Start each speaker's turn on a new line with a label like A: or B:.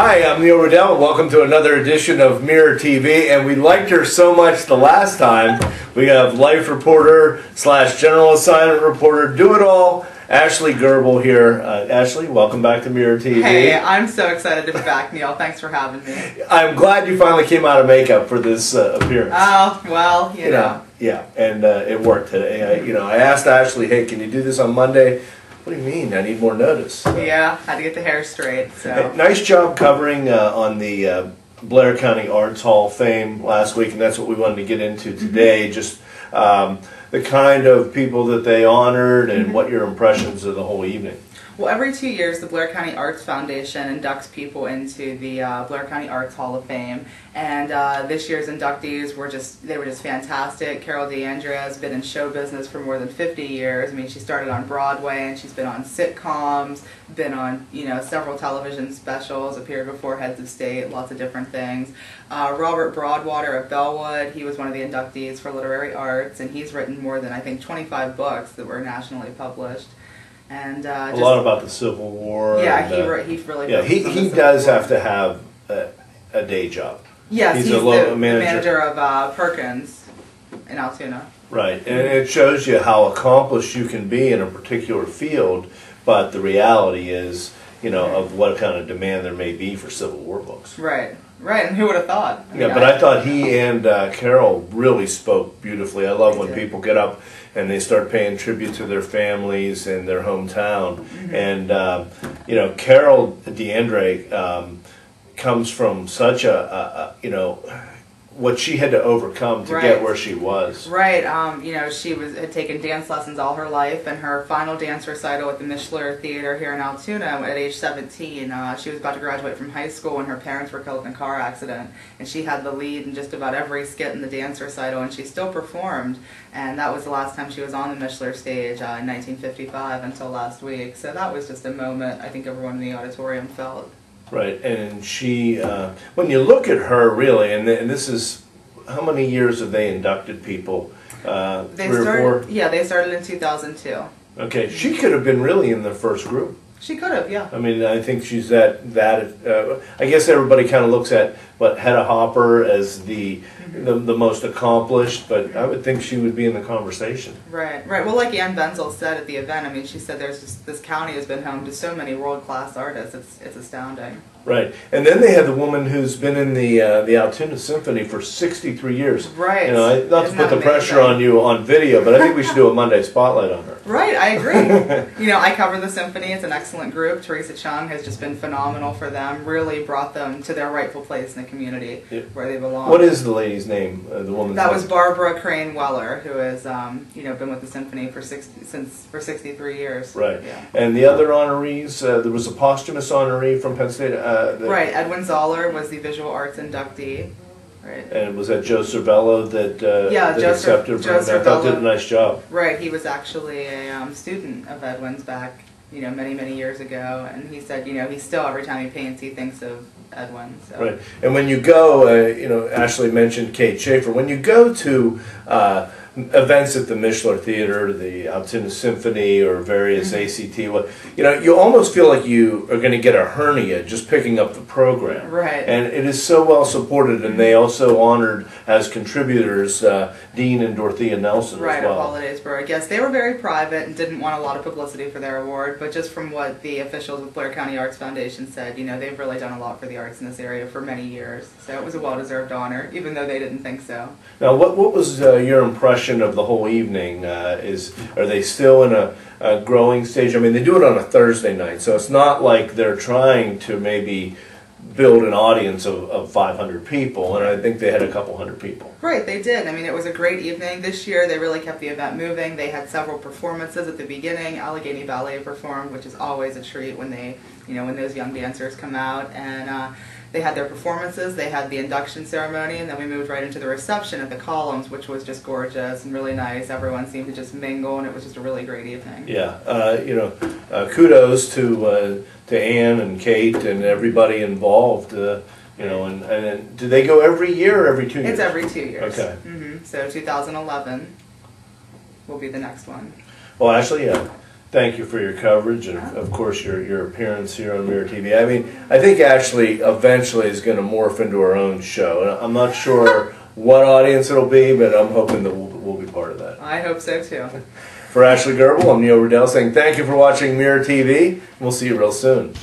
A: Hi, I'm Neil Riddell, and welcome to another edition of Mirror TV. And we liked her so much the last time. We have life reporter / general assignment reporter, do it all, Ashley Gurbal here. Ashley, welcome back to Mirror TV.
B: Hey, I'm so excited to be back, Neil. Thanks for having me.
A: I'm glad you finally came out of makeup for this appearance.
B: Oh, well, you know.
A: Yeah, and it worked today. I asked Ashley, hey, can you do this on Monday? What do you mean? I need more notice.
B: Yeah, had to get the hair straight. So
A: hey, nice job covering on the Blair County Arts Hall of Fame last week, and that's what we wanted to get into today. Just the kind of people that they honored and what your impressions of the whole evening.
B: Well, every 2 years, the Blair County Arts Foundation inducts people into the Blair County Arts Hall of Fame, and this year's inductees were just fantastic. Carol D'Andrea has been in show business for more than 50 years. I mean, she started on Broadway, and she's been on sitcoms, been on several television specials, appeared before heads of state, lots of different things. Robert Broadwater of Bellwood, he was one of the inductees for literary arts, and he's written more than, I think, 25 books that were nationally published. And
A: a lot about the Civil War.
B: Yeah, he really.
A: Yeah, he does have to have a day job.
B: Yes, he's
A: the
B: manager of Perkins in Altoona.
A: Right, and it shows you how accomplished you can be in a particular field, but the reality is, of what kind of demand there may be for Civil War books.
B: Right. Right, and who would have thought?
A: I thought he and Carol really spoke beautifully. I love when people get up and they start paying tribute to their families and their hometown. And, Carol D'Andrea comes from such what she had to overcome to get where she was.
B: Right. She had taken dance lessons all her life, and her final dance recital at the Mishler Theater here in Altoona at age 17, she was about to graduate from high school when her parents were killed in a car accident, and she had the lead in just about every skit in the dance recital, and she still performed, and that was the last time she was on the Mishler stage in 1955 until last week. So that was just a moment I think everyone in the auditorium felt. Right,
A: and she, when you look at her really, and this is, how many years have they inducted people? 3 or 4?
B: Yeah, they started in 2002.
A: Okay, she could have been really in the first group.
B: She could have, yeah.
A: I mean, I think she's I guess everybody kind of looks at, Hedda Hopper as the most accomplished, but I would think she would be in the conversation.
B: Right. Well, like Ann Benzel said at the event, I mean, she said this county has been home to so many world-class artists. It's astounding.
A: Right, and then they have the woman who's been in the Altoona Symphony for 63 years.
B: Right.
A: Not to put the pressure on you on video, but I think we should do a Monday spotlight on her.
B: Right, I agree. I cover the symphony. It's an excellent group. Teresa Chung has just been phenomenal for them. Really brought them to their rightful place in the community where they belong.
A: What is the lady's name? The woman's
B: That
A: name?
B: was Barbara Crane Weller, who has been with the symphony for 63 years.
A: Right.
B: Yeah.
A: And the other honorees, there was a posthumous honoree from Penn State.
B: Right. Edwin Zoller was the visual arts inductee. Right.
A: And was that Joe Cervello that accepted from him? I thought did a nice job.
B: Right. He was actually a student of Edwin's back, many years ago, and he said, he still, every time he paints, he thinks of Edwin. So.
A: Right. And when you go, Ashley mentioned Kate Schaefer. When you go to events at the Mishler Theater, the Altoona Symphony, or various ACT, you almost feel like you are going to get a hernia just picking up the program.
B: Right.
A: And it is so well supported, and they also honored as contributors Dean and Dorothea Nelson as well.
B: Right, of Hollidaysburg. Yes, they were very private and didn't want a lot of publicity for their award, but just from what the officials with Blair County Arts Foundation said, they've really done a lot for the arts in this area for many years. So it was a well-deserved honor, even though they didn't think so.
A: Now, what was your impression of the whole evening? Are they still in a growing stage? I mean, they do it on a Thursday night, so it's not like they're trying to maybe build an audience of 500 people, and I think they had a couple hundred people.
B: Right, they did. I mean, it was a great evening. This year, they really kept the event moving. They had several performances at the beginning. Allegheny Ballet performed, which is always a treat when they, when those young dancers come out, and they had their performances, they had the induction ceremony, and then we moved right into the reception at the Columns, which was just gorgeous and really nice. Everyone seemed to just mingle, and it was just a really great evening.
A: Yeah, kudos to Ann and Kate and everybody involved. And do they go every year or every 2 years?
B: It's every 2 years.
A: Okay.
B: So 2011 will be the next one.
A: Well, actually, thank you for your coverage and, of course, your appearance here on Mirror TV. I mean, I think Ashley eventually is going to morph into her own show. And I'm not sure what audience it'll be, but I'm hoping that we'll be part of that.
B: I hope so, too.
A: For Ashley Gurbal, I'm Neil Riddell saying thank you for watching Mirror TV. We'll see you real soon.